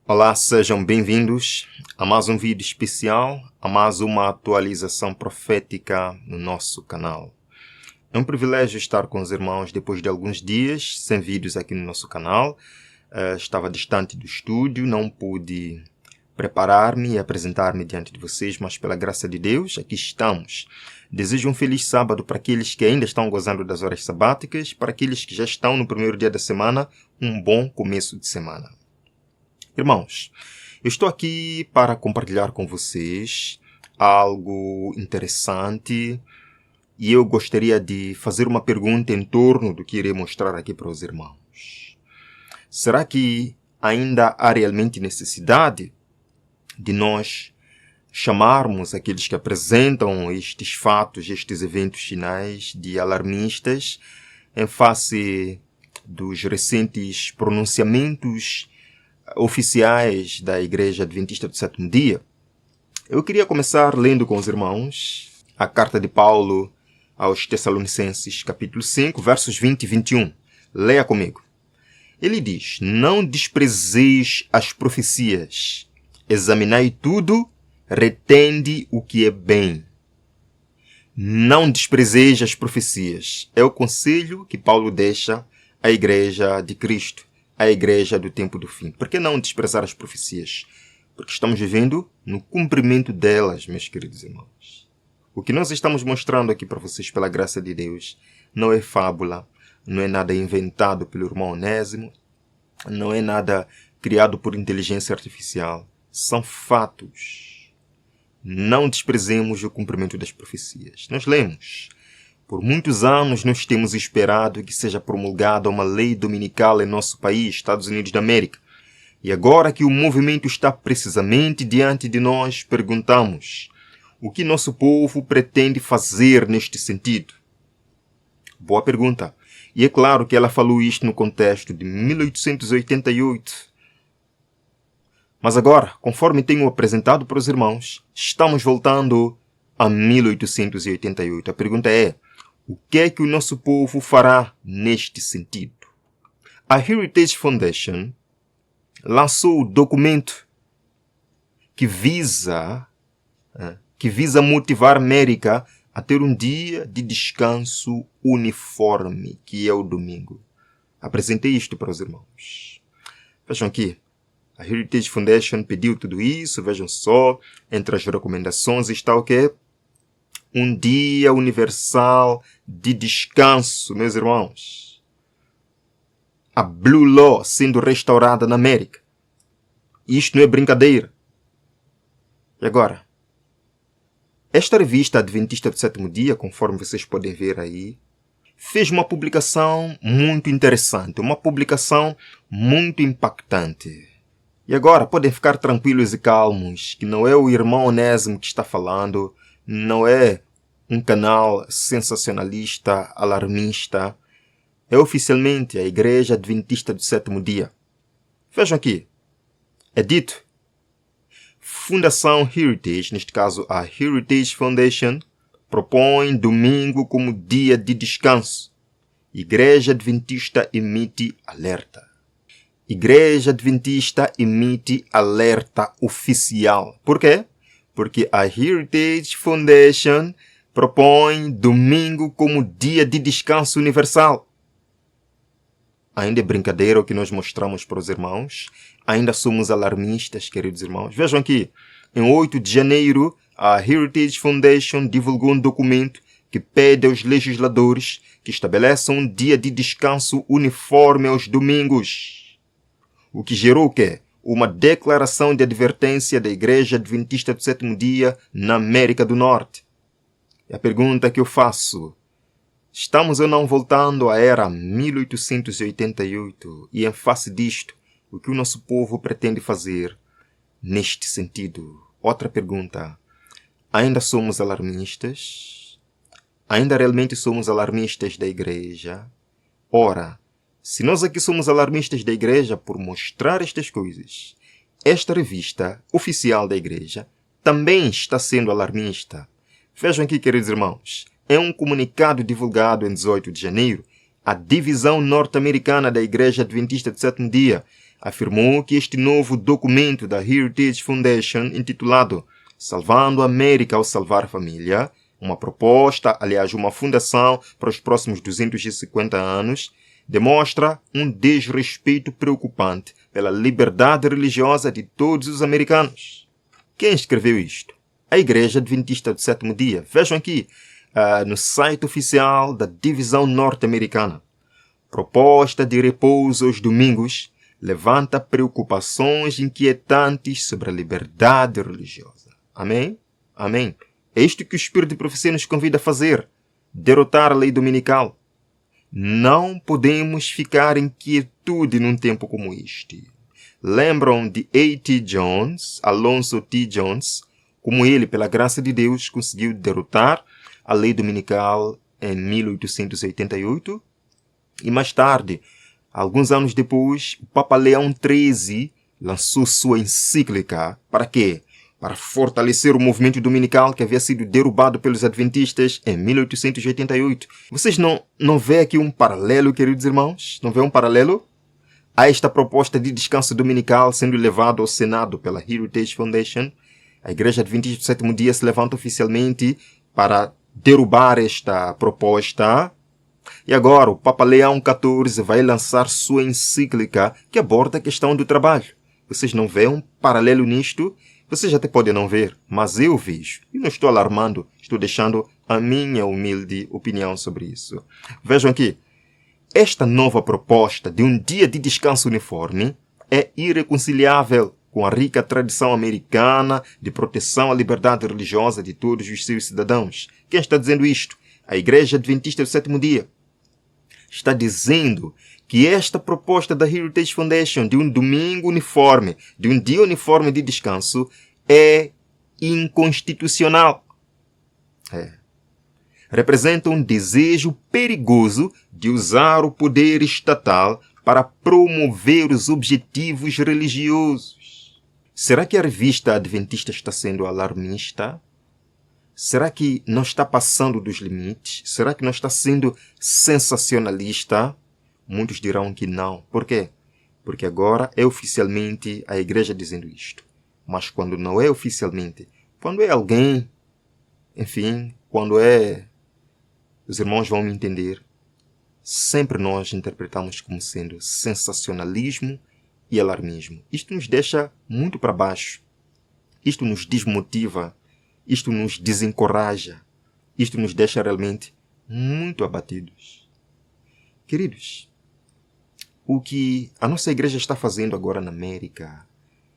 Olá, sejam bem-vindos a mais um vídeo especial, a mais uma atualização profética no nosso canal. É um privilégio estar com os irmãos depois de alguns dias sem vídeos aqui no nosso canal. Estava distante do estúdio, não pude preparar-me e apresentar-me diante de vocês, mas pela graça de Deus, aqui estamos. Desejo um feliz sábado para aqueles que ainda estão gozando das horas sabáticas, para aqueles que já estão no primeiro dia da semana, um bom começo de semana. Irmãos, eu estou aqui para compartilhar com vocês algo interessante e eu gostaria de fazer uma pergunta em torno do que irei mostrar aqui para os irmãos. Será que ainda há realmente necessidade de nós chamarmos aqueles que apresentam estes fatos, estes eventos finais de alarmistas em face dos recentes pronunciamentos oficiais da Igreja Adventista do Sétimo Dia? Eu queria começar lendo com os irmãos a carta de Paulo aos Tessalonicenses, capítulo 5, versos 20 e 21. Leia comigo. Ele diz: não desprezeis as profecias, examinai tudo, retende o que é bem. Não desprezeis as profecias. É o conselho que Paulo deixa à Igreja de Cristo, a igreja do tempo do fim. Por que não desprezar as profecias? Porque estamos vivendo no cumprimento delas, meus queridos irmãos. O que nós estamos mostrando aqui para vocês, pela graça de Deus, não é fábula, não é nada inventado pelo irmão Onésimo, não é nada criado por inteligência artificial. São fatos. Não desprezemos o cumprimento das profecias. Nós lemos: por muitos anos nós temos esperado que seja promulgada uma lei dominical em nosso país, Estados Unidos da América. E agora que o movimento está precisamente diante de nós, perguntamos: o que nosso povo pretende fazer neste sentido? Boa pergunta. E é claro que ela falou isto no contexto de 1888. Mas agora, conforme tenho apresentado para os irmãos, estamos voltando a 1888. A pergunta é: o que é que o nosso povo fará neste sentido? A Heritage Foundation lançou o documento que visa motivar a América a ter um dia de descanso uniforme, que é o domingo. Apresentei isto para os irmãos. Vejam aqui. A Heritage Foundation pediu tudo isso. Vejam só, entre as recomendações está o quê? Um dia universal de descanso, meus irmãos. A Blue Law sendo restaurada na América. Isto não é brincadeira. E agora? Esta revista Adventista do Sétimo Dia, conforme vocês podem ver aí, fez uma publicação muito interessante, uma publicação muito impactante. E agora podem ficar tranquilos e calmos, que não é o irmão Onésimo que está falando, não é um canal sensacionalista, alarmista. É oficialmente a Igreja Adventista do Sétimo Dia. Vejam aqui. É dito: Fundação Heritage, neste caso a Heritage Foundation, propõe domingo como dia de descanso. Igreja Adventista emite alerta. Igreja Adventista emite alerta oficial. Por quê? Porque a Heritage Foundation propõe domingo como dia de descanso universal. Ainda é brincadeira o que nós mostramos para os irmãos. Ainda somos alarmistas, queridos irmãos. Vejam aqui, em 8 de janeiro, a Heritage Foundation divulgou um documento que pede aos legisladores que estabeleçam um dia de descanso uniforme aos domingos. O que gerou o quê? Uma declaração de advertência da Igreja Adventista do Sétimo Dia na América do Norte. E a pergunta que eu faço: estamos ou não voltando à era 1888? E em face disto, o que o nosso povo pretende fazer neste sentido? Outra pergunta: ainda somos alarmistas? Ainda realmente somos alarmistas da Igreja? Ora, se nós aqui somos alarmistas da Igreja por mostrar estas coisas, esta revista oficial da Igreja também está sendo alarmista. Vejam aqui, queridos irmãos, em um comunicado divulgado em 18 de janeiro, a divisão norte-americana da Igreja Adventista do Sétimo Dia afirmou que este novo documento da Heritage Foundation, intitulado Salvando a América ao Salvar a Família, uma proposta, aliás, uma fundação para os próximos 250 anos, demonstra um desrespeito preocupante pela liberdade religiosa de todos os americanos. Quem escreveu isto? A Igreja Adventista do Sétimo Dia. Vejam aqui, no site oficial da Divisão Norte-Americana. Proposta de repouso aos domingos levanta preocupações inquietantes sobre a liberdade religiosa. Amém? Amém. É isto que o Espírito de Profecia nos convida a fazer. Derrotar a lei dominical. Não podemos ficar em quietude num tempo como este. Lembram de A.T. Jones, Alonzo T. Jones, como ele, pela graça de Deus, conseguiu derrotar a lei dominical em 1888? E mais tarde, alguns anos depois, o Papa Leão XIII lançou sua encíclica. Para quê? Para fortalecer o movimento dominical que havia sido derrubado pelos adventistas em 1888. Vocês não vê aqui um paralelo, queridos irmãos? Não vê um paralelo? Há esta proposta de descanso dominical sendo levado ao Senado pela Heritage Foundation. A Igreja Adventista do Sétimo Dia se levanta oficialmente para derrubar esta proposta. E agora o Papa Leão XIV vai lançar sua encíclica que aborda a questão do trabalho. Vocês não veem um paralelo nisto? Vocês até podem não ver, mas eu vejo. E não estou alarmando, estou deixando a minha humilde opinião sobre isso. Vejam aqui, esta nova proposta de um dia de descanso uniforme é irreconciliável com a rica tradição americana de proteção à liberdade religiosa de todos os seus cidadãos. Quem está dizendo isto? A Igreja Adventista do Sétimo Dia. Está dizendo que esta proposta da Heritage Foundation de um domingo uniforme, de um dia uniforme de descanso, é inconstitucional. Representa um desejo perigoso de usar o poder estatal para promover os objetivos religiosos. Será que a revista Adventista está sendo alarmista? Será que não está passando dos limites? Será que não está sendo sensacionalista? Muitos dirão que não. Por quê? Porque agora é oficialmente a igreja dizendo isto. Mas quando não é oficialmente, quando é alguém, enfim, quando é... Os irmãos vão me entender. Sempre nós interpretamos como sendo sensacionalismo e alarmismo. Isto nos deixa muito para baixo. Isto nos desmotiva. Isto nos desencoraja. Isto nos deixa realmente muito abatidos. Queridos, o que a nossa igreja está fazendo agora na América,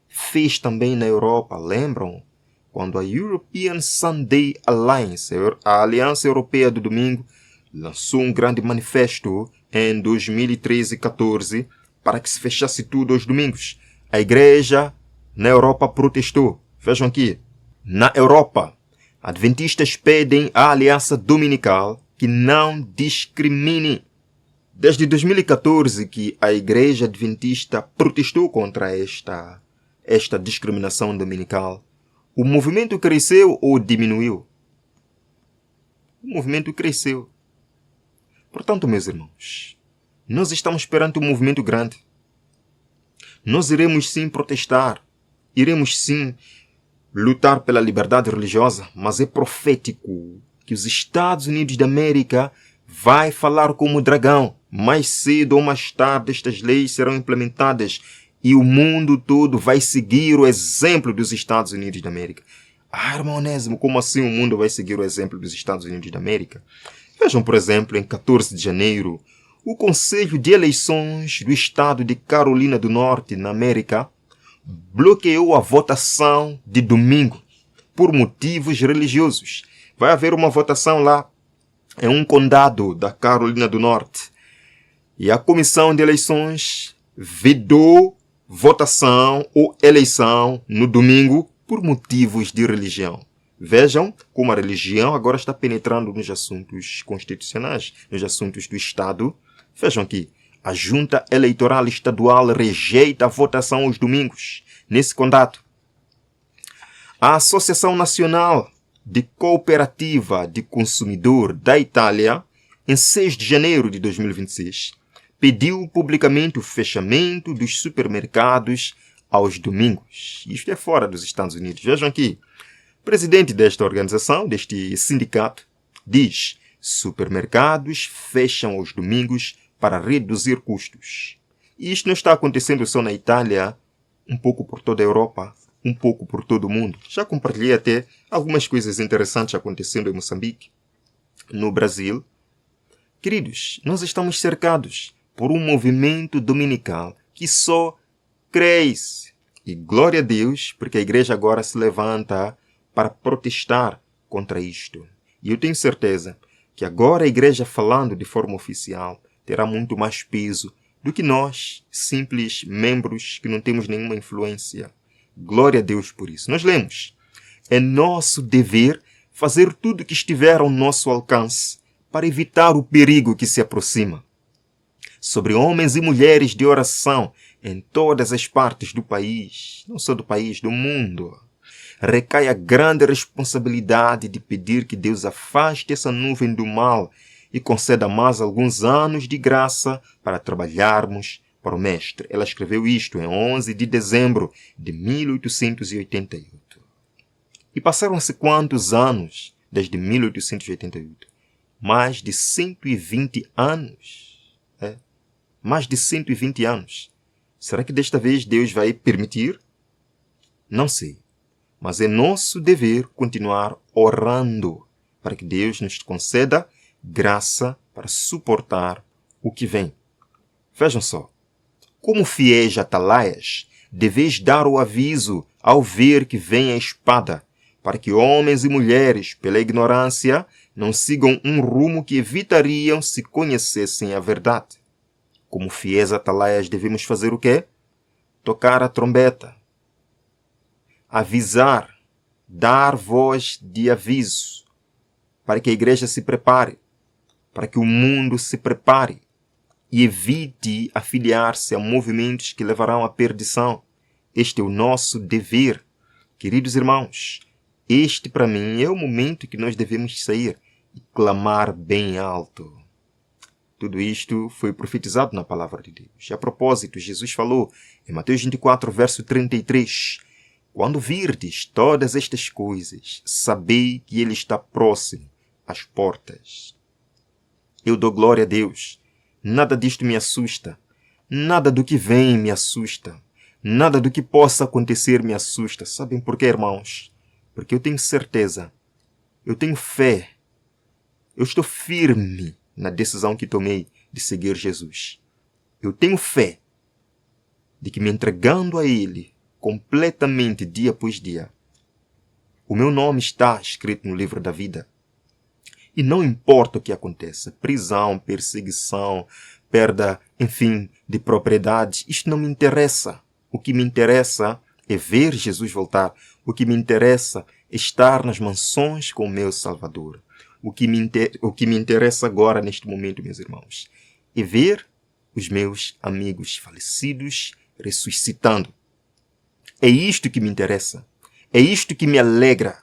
fez também na Europa, lembram? Quando a European Sunday Alliance, a Aliança Europeia do Domingo, lançou um grande manifesto em 2013-14 para que se fechasse tudo aos domingos. A igreja na Europa protestou. Vejam aqui. Na Europa, adventistas pedem à Aliança Dominical que não discrimine. Desde 2014 que a Igreja Adventista protestou contra esta discriminação dominical, o movimento cresceu ou diminuiu? O movimento cresceu. Portanto, meus irmãos, nós estamos perante um movimento grande. Nós iremos sim protestar, iremos sim lutar pela liberdade religiosa, mas é profético que os Estados Unidos da América vai falar como dragão. Mais cedo ou mais tarde estas leis serão implementadas e o mundo todo vai seguir o exemplo dos Estados Unidos da América. Ah, irmão Onésimo, como assim o mundo vai seguir o exemplo dos Estados Unidos da América? Vejam, por exemplo, em 14 de janeiro, o Conselho de Eleições do Estado de Carolina do Norte, na América, bloqueou a votação de domingo por motivos religiosos. Vai haver uma votação lá em um condado da Carolina do Norte. E a Comissão de Eleições vedou votação ou eleição no domingo por motivos de religião. Vejam como a religião agora está penetrando nos assuntos constitucionais, nos assuntos do Estado. Vejam aqui, a Junta Eleitoral Estadual rejeita a votação aos domingos nesse condado. A Associação Nacional de Cooperativa de Consumidor da Itália, em 6 de janeiro de 2026, pediu publicamente o fechamento dos supermercados aos domingos. Isto é fora dos Estados Unidos. Vejam aqui. O presidente desta organização, deste sindicato, diz: supermercados fecham aos domingos para reduzir custos. E isto não está acontecendo só na Itália, um pouco por toda a Europa, um pouco por todo o mundo. Já compartilhei até algumas coisas interessantes acontecendo em Moçambique, no Brasil. Queridos, nós estamos cercados por um movimento dominical que só cresce. E glória a Deus, porque a igreja agora se levanta para protestar contra isto. E eu tenho certeza que agora a igreja, falando de forma oficial, terá muito mais peso do que nós, simples membros que não temos nenhuma influência. Glória a Deus por isso. Nós lemos: é nosso dever fazer tudo o que estiver ao nosso alcance para evitar o perigo que se aproxima. Sobre homens e mulheres de oração em todas as partes do país, não só do país, do mundo, recai a grande responsabilidade de pedir que Deus afaste essa nuvem do mal e conceda mais alguns anos de graça para trabalharmos para o Mestre. Ela escreveu isto em 11 de dezembro de 1888. E passaram-se quantos anos desde 1888? Mais de 120 anos. Mais de 120 anos. Será que desta vez Deus vai permitir? Não sei. Mas é nosso dever continuar orando para que Deus nos conceda graça para suportar o que vem. Vejam só. Como fiéis atalaias, deveis dar o aviso ao ver que vem a espada, para que homens e mulheres, pela ignorância, não sigam um rumo que evitariam se conhecessem a verdade. Como fiéis atalaias, devemos fazer o quê? Tocar a trombeta, avisar, dar voz de aviso, para que a igreja se prepare, para que o mundo se prepare e evite afiliar-se a movimentos que levarão à perdição. Este é o nosso dever. Queridos irmãos, este para mim é o momento que nós devemos sair e clamar bem alto. Tudo isto foi profetizado na palavra de Deus. E a propósito, Jesus falou em Mateus 24, verso 33, quando virdes todas estas coisas, sabei que Ele está próximo às portas. Eu dou glória a Deus. Nada disto me assusta. Nada do que vem me assusta. Nada do que possa acontecer me assusta. Sabem por quê, irmãos? Porque eu tenho certeza. Eu tenho fé. Eu estou firme na decisão que tomei de seguir Jesus. Eu tenho fé de que me entregando a Ele completamente dia após dia, o meu nome está escrito no livro da vida. E não importa o que aconteça, prisão, perseguição, perda, enfim, de propriedade, isto não me interessa. O que me interessa é ver Jesus voltar. O que me interessa é estar nas mansões com o meu Salvador. O que me interessa agora, neste momento, meus irmãos, é ver os meus amigos falecidos ressuscitando. É isto que me interessa. É isto que me alegra.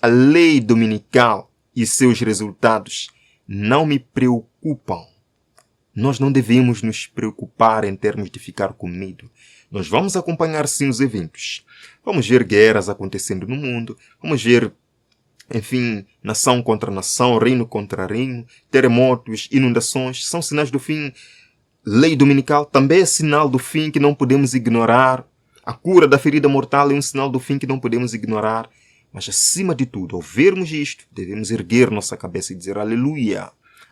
A lei dominical e seus resultados não me preocupam. Nós não devemos nos preocupar em termos de ficar com medo. Nós vamos acompanhar sim os eventos. Vamos ver guerras acontecendo no mundo. Vamos ver, enfim, nação contra nação, reino contra reino, terremotos, inundações, são sinais do fim. Lei dominical também é sinal do fim que não podemos ignorar. A cura da ferida mortal é um sinal do fim que não podemos ignorar. Mas acima de tudo, ao vermos isto, devemos erguer nossa cabeça e dizer aleluia.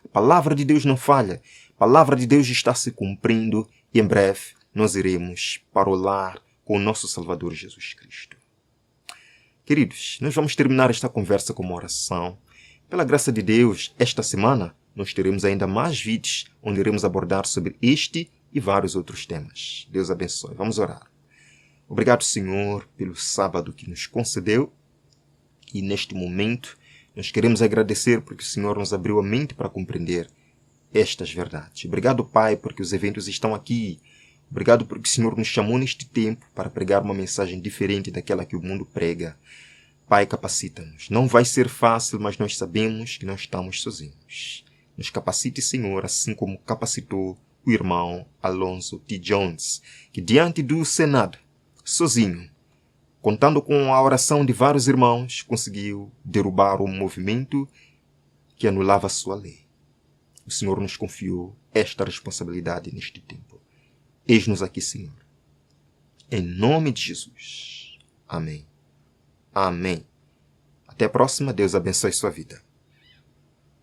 A palavra de Deus não falha. A palavra de Deus está se cumprindo e em breve nós iremos para o lar com o nosso Salvador Jesus Cristo. Queridos, nós vamos terminar esta conversa com uma oração. Pela graça de Deus, esta semana nós teremos ainda mais vídeos onde iremos abordar sobre este e vários outros temas. Deus abençoe. Vamos orar. Obrigado, Senhor, pelo sábado que nos concedeu. E neste momento, nós queremos agradecer porque o Senhor nos abriu a mente para compreender estas verdades. Obrigado, Pai, porque os eventos estão aqui. Obrigado porque o Senhor nos chamou neste tempo para pregar uma mensagem diferente daquela que o mundo prega. Pai, capacita-nos. Não vai ser fácil, mas nós sabemos que não estamos sozinhos. Nos capacite, Senhor, assim como capacitou o irmão Alonzo T. Jones, que diante do Senado, sozinho, contando com a oração de vários irmãos, conseguiu derrubar um movimento que anulava sua lei. O Senhor nos confiou esta responsabilidade neste tempo. Eis-nos aqui, Senhor. Em nome de Jesus. Amém. Amém. Até a próxima. Deus abençoe sua vida.